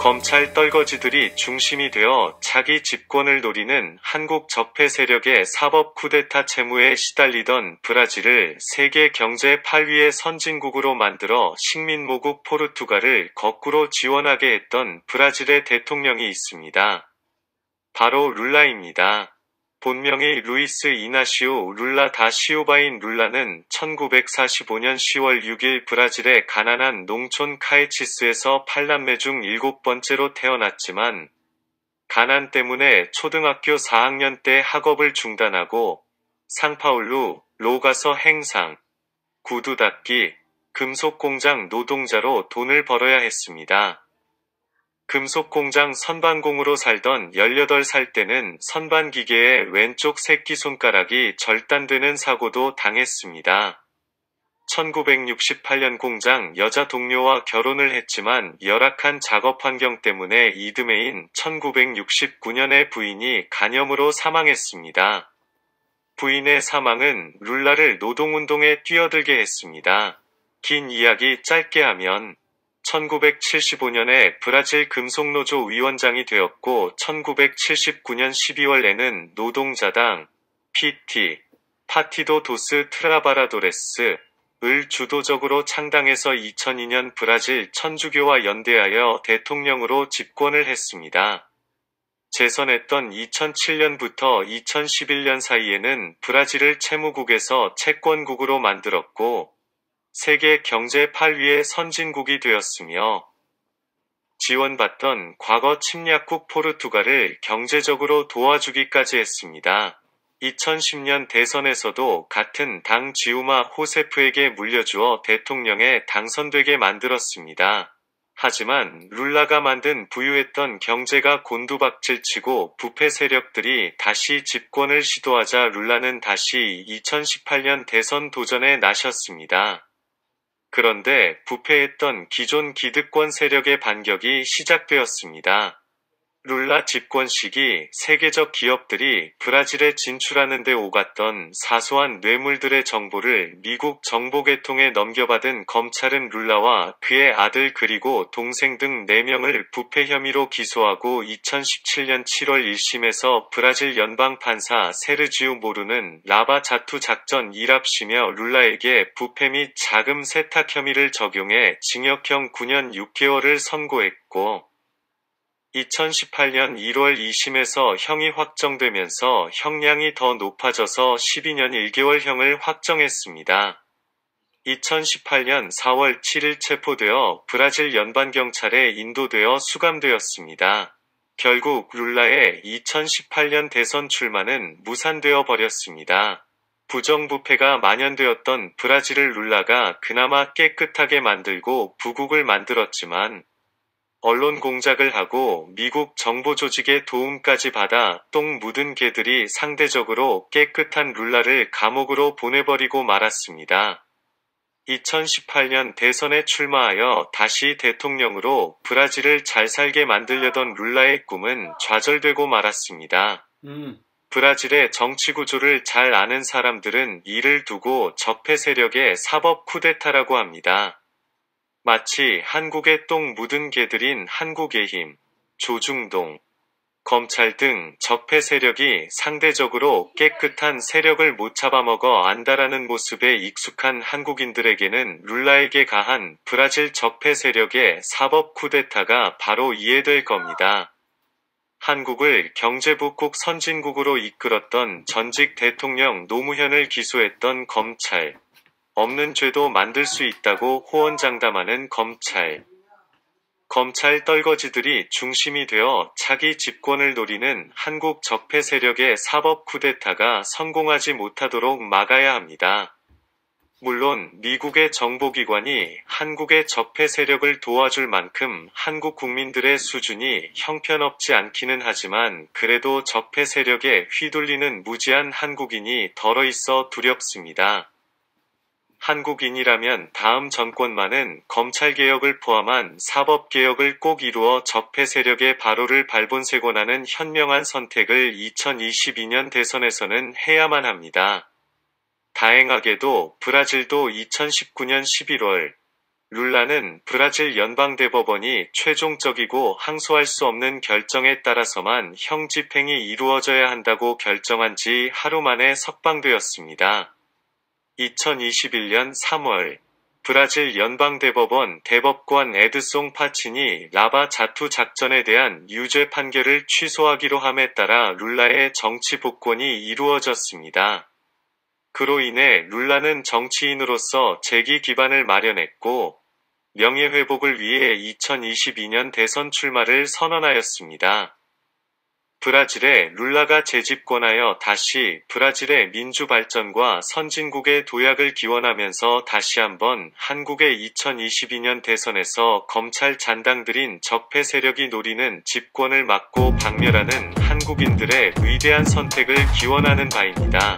검찰 떨거지들이 중심이 되어 차기 집권을 노리는 한국 적폐 세력의 사법 쿠데타 채무에 시달리던 브라질을 세계 경제 8위의 선진국으로 만들어 식민모국 포르투갈을 거꾸로 지원하게 했던 브라질의 대통령이 있습니다. 바로 룰라입니다. 본명이 루이스 이나시오 룰라 다 시오바인 룰라는 1945년 10월 6일 브라질의 가난한 농촌 카에치스에서 8남매 중 7번째로 태어났지만 가난 때문에 초등학교 4학년 때 학업을 중단하고 상파울루,로 가서 행상, 구두 닦기, 금속공장 노동자로 돈을 벌어야 했습니다. 금속공장 선반공으로 살던 18살 때는 선반기계의 왼쪽 새끼손가락이 절단되는 사고도 당했습니다. 1968년 공장 여자 동료와 결혼을 했지만 열악한 작업 환경 때문에 이듬해인 1969년에 부인이 간염으로 사망했습니다. 부인의 사망은 룰라를 노동운동에 뛰어들게 했습니다. 긴 이야기 짧게 하면 1975년에 브라질 금속노조 위원장이 되었고 1979년 12월에는 노동자당 PT, 파티도 도스 트라바라도레스 을 주도적으로 창당해서 2002년 브라질 천주교와 연대하여 대통령으로 집권을 했습니다. 재선했던 2007년부터 2011년 사이에는 브라질을 채무국에서 채권국으로 만들었고 세계 경제 8위의 선진국이 되었으며 지원받던 과거 침략국 포르투갈을 경제적으로 도와주기까지 했습니다. 2010년 대선에서도 같은 당 지우마 호세프에게 물려주어 대통령에 당선되게 만들었습니다. 하지만 룰라가 만든 부유했던 경제가 곤두박질치고 부패 세력들이 다시 집권을 시도하자 룰라는 다시 2018년 대선 도전에 나섰습니다. 그런데 부패했던 기존 기득권 세력의 반격이 시작되었습니다. 룰라 집권 시기 세계적 기업들이 브라질에 진출하는 데 오갔던 사소한 뇌물들의 정보를 미국 정보계통에 넘겨받은 검찰은 룰라와 그의 아들 그리고 동생 등 4명을 부패 혐의로 기소하고 2017년 7월 1심에서 브라질 연방판사 세르지우 모루는 라바 자투 작전 일합시며 룰라에게 부패 및 자금 세탁 혐의를 적용해 징역형 9년 6개월을 선고했고 2018년 1월 2심에서 형이 확정되면서 형량이 더 높아져서 12년 1개월형을 확정했습니다. 2018년 4월 7일 체포되어 브라질 연방경찰에 인도되어 수감되었습니다. 결국 룰라의 2018년 대선 출마는 무산되어 버렸습니다. 부정부패가 만연되었던 브라질을 룰라가 그나마 깨끗하게 만들고 부국을 만들었지만 언론 공작을 하고 미국 정보조직의 도움까지 받아 똥 묻은 개들이 상대적으로 깨끗한 룰라를 감옥으로 보내버리고 말았습니다. 2018년 대선에 출마하여 다시 대통령으로 브라질을 잘 살게 만들려던 룰라의 꿈은 좌절되고 말았습니다. 브라질의 정치 구조를 잘 아는 사람들은 이를 두고 적폐 세력의 사법 쿠데타라고 합니다. 마치 한국의 똥 묻은 개들인 한국의 힘, 조중동, 검찰 등 적폐 세력이 상대적으로 깨끗한 세력을 못 잡아먹어 안다라는 모습에 익숙한 한국인들에게는 룰라에게 가한 브라질 적폐 세력의 사법 쿠데타가 바로 이해될 겁니다. 한국을 경제부국 선진국으로 이끌었던 전직 대통령 노무현을 기소했던 검찰. 없는 죄도 만들 수 있다고 호언장담하는 검찰. 검찰 떨거지들이 중심이 되어 차기 집권을 노리는 한국 적폐 세력의 사법 쿠데타가 성공하지 못하도록 막아야 합니다. 물론 미국의 정보기관이 한국의 적폐 세력을 도와줄 만큼 한국 국민들의 수준이 형편없지 않기는 하지만 그래도 적폐 세력에 휘둘리는 무지한 한국인이 덜어있어 두렵습니다. 한국인이라면 다음 정권만은 검찰개혁을 포함한 사법개혁을 꼭 이루어 적폐 세력의 바로를 발본세곤하는 현명한 선택을 2022년 대선에서는 해야만 합니다. 다행하게도 브라질도 2019년 11월 룰라는 브라질 연방대법원이 최종적이고 항소할 수 없는 결정에 따라서만 형 집행이 이루어져야 한다고 결정한 지 하루 만에 석방되었습니다. 2021년 3월 브라질 연방대법원 대법관 에드송 파치니 라바 자투 작전에 대한 유죄 판결을 취소하기로 함에 따라 룰라의 정치 복권이 이루어졌습니다. 그로 인해 룰라는 정치인으로서 재기 기반을 마련했고 명예회복을 위해 2022년 대선 출마를 선언하였습니다. 브라질의 룰라가 재집권하여 다시 브라질의 민주 발전과 선진국의 도약을 기원하면서 다시 한번 한국의 2022년 대선에서 검찰 잔당들인 적폐 세력이 노리는 집권을 막고 박멸하는 한국인들의 위대한 선택을 기원하는 바입니다.